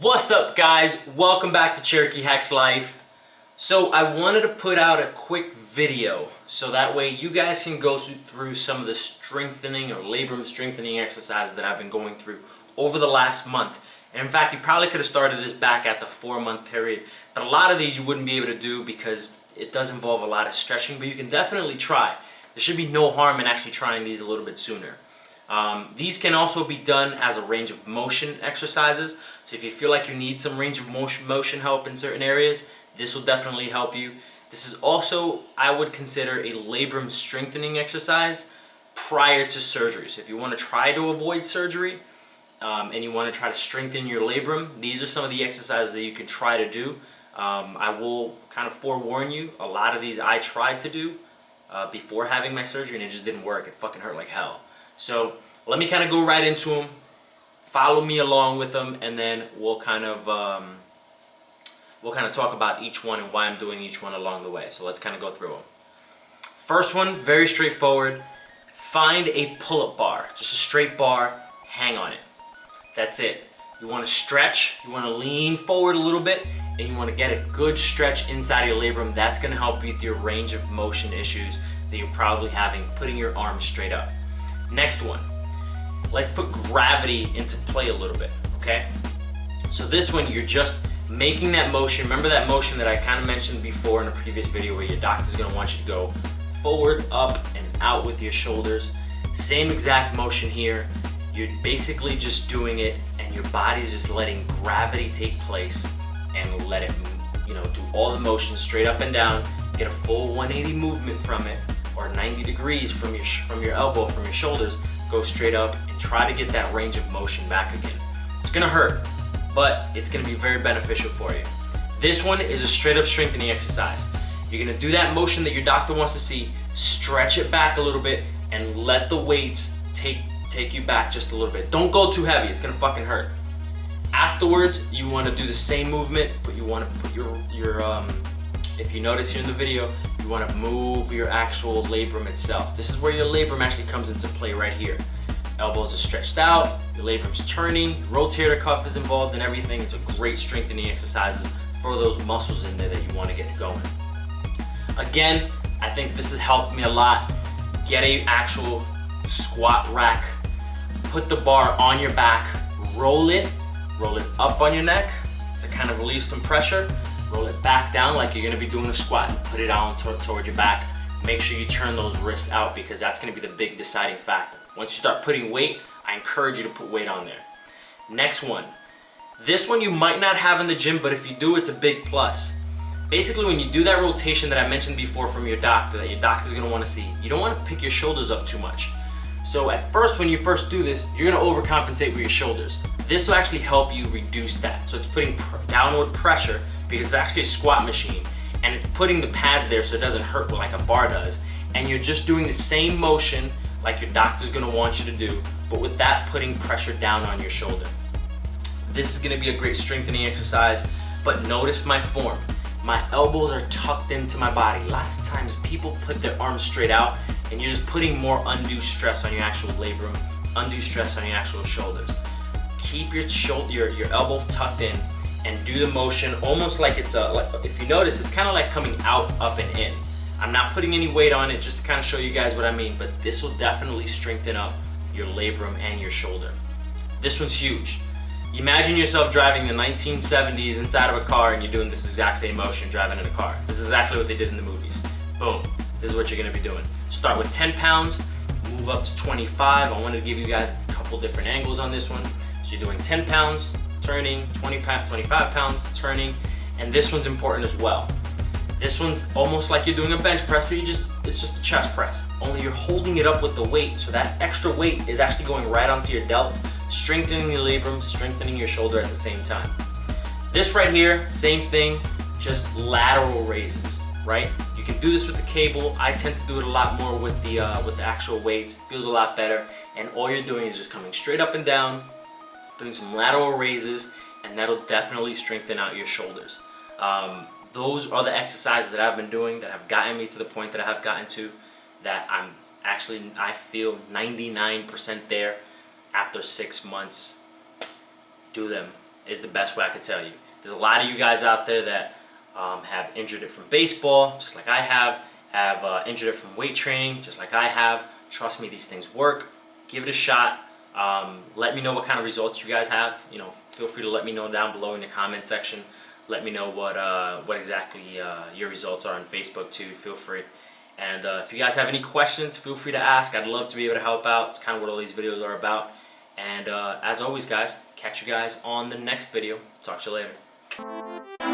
What's up, guys? Welcome back to Cherokee Hacks Life. So I wanted to put out a quick video so that way you guys can go through some of the strengthening or labrum strengthening exercises that I've been going through over the last month. And in fact, you probably could have started this back at the 4-month period, but a lot of these you wouldn't be able to do because it does involve a lot of stretching, but you can definitely try. There should be no harm in actually trying these a little bit sooner. These can also be done as a range of motion exercises. So if you feel like you need some range of motion help in certain areas, this will definitely help you. This is also, I would consider, a labrum strengthening exercise prior to surgery. So if you want to try to avoid surgery and you want to try to strengthen your labrum, these are some of the exercises that you can try to do. I will kind of forewarn you, a lot of these I tried to do before having my surgery and it just didn't work. It fucking hurt like hell. So let me kind of go right into them, follow me along with them, and then we'll kind of talk about each one and why I'm doing each one along the way. So let's kind of go through them. First one, very straightforward. Find a pull-up bar, just a straight bar, hang on it. That's it. You want to stretch, you want to lean forward a little bit, and you want to get a good stretch inside your labrum. That's going to help you with your range of motion issues that you're probably having putting your arms straight up. Next one, let's put gravity into play a little bit, okay? So this one, you're just making that motion. Remember that motion that I kind of mentioned before in a previous video where your doctor's gonna want you to go forward, up, and out with your shoulders. Same exact motion here. You're basically just doing it and your body's just letting gravity take place and let it, do all the motion straight up and down, get a full 180 movement from it, or 90 degrees from your elbow, from your shoulders, go straight up and try to get that range of motion back again. It's gonna hurt, but it's gonna be very beneficial for you. This one is a straight up strengthening exercise. You're gonna do that motion that your doctor wants to see, stretch it back a little bit, and let the weights take you back just a little bit. Don't go too heavy, it's gonna fucking hurt. Afterwards, you wanna do the same movement, but you wanna put your if you notice here in the video, you want to move your actual labrum itself. This is where your labrum actually comes into play right here. Elbows are stretched out, your labrum's turning, rotator cuff is involved and everything. It's a great strengthening exercises for those muscles in there that you want to get going. Again, I think this has helped me a lot. Get an actual squat rack, put the bar on your back, roll it up on your neck to kind of relieve some pressure. Roll it back down like you're gonna be doing a squat and put it on toward your back. Make sure you turn those wrists out because that's gonna be the big deciding factor. Once you start putting weight, I encourage you to put weight on there. Next one. This one you might not have in the gym, but if you do, it's a big plus. Basically, when you do that rotation that I mentioned before from your doctor, that your doctor's gonna wanna see, you don't wanna pick your shoulders up too much. So at first, when you first do this, you're gonna overcompensate with your shoulders. This will actually help you reduce that. So it's putting downward pressure because it's actually a squat machine and it's putting the pads there so it doesn't hurt like a bar does. And you're just doing the same motion like your doctor's gonna want you to do, but with that putting pressure down on your shoulder. This is gonna be a great strengthening exercise, but notice my form. My elbows are tucked into my body. Lots of times people put their arms straight out and you're just putting more undue stress on your actual labrum, undue stress on your actual shoulders. Keep your elbows tucked in and do the motion almost like it's if you notice, it's kind of like coming out, up, and in. I'm not putting any weight on it just to kind of show you guys what I mean, but this will definitely strengthen up your labrum and your shoulder. This one's huge. Imagine yourself driving the 1970s inside of a car and you're doing this exact same motion driving in a car. This is exactly what they did in the movies. Boom. This is what you're gonna be doing. Start with 10 pounds, move up to 25. I wanted to give you guys a couple different angles on this one. So you're doing 10 pounds, turning, 25 pounds, turning, and this one's important as well. This one's almost like you're doing a bench press, but it's just a chest press. Only you're holding it up with the weight, so that extra weight is actually going right onto your delts, strengthening your labrum, strengthening your shoulder at the same time. This right here, same thing, just lateral raises, right? You can do this with the cable. I tend to do it a lot more with the actual weights. It feels a lot better, and all you're doing is just coming straight up and down, doing some lateral raises, and that'll definitely strengthen out your shoulders. Those are the exercises that I've been doing that have gotten me to the point that I have gotten to, that I feel 99% there after 6 months. Do them. is the best way I could tell you. There's a lot of you guys out there that have injured it from baseball, just like I have injured it from weight training, just like I have. Trust me, these things work. Give it a shot. Let me know what kind of results you guys have. You know, feel free to let me know down below in the comment section. Let me know what exactly your results are on Facebook too. Feel free. And if you guys have any questions, feel free to ask. I'd love to be able to help out. It's kind of what all these videos are about. And as always, guys, catch you guys on the next video. Talk to you later.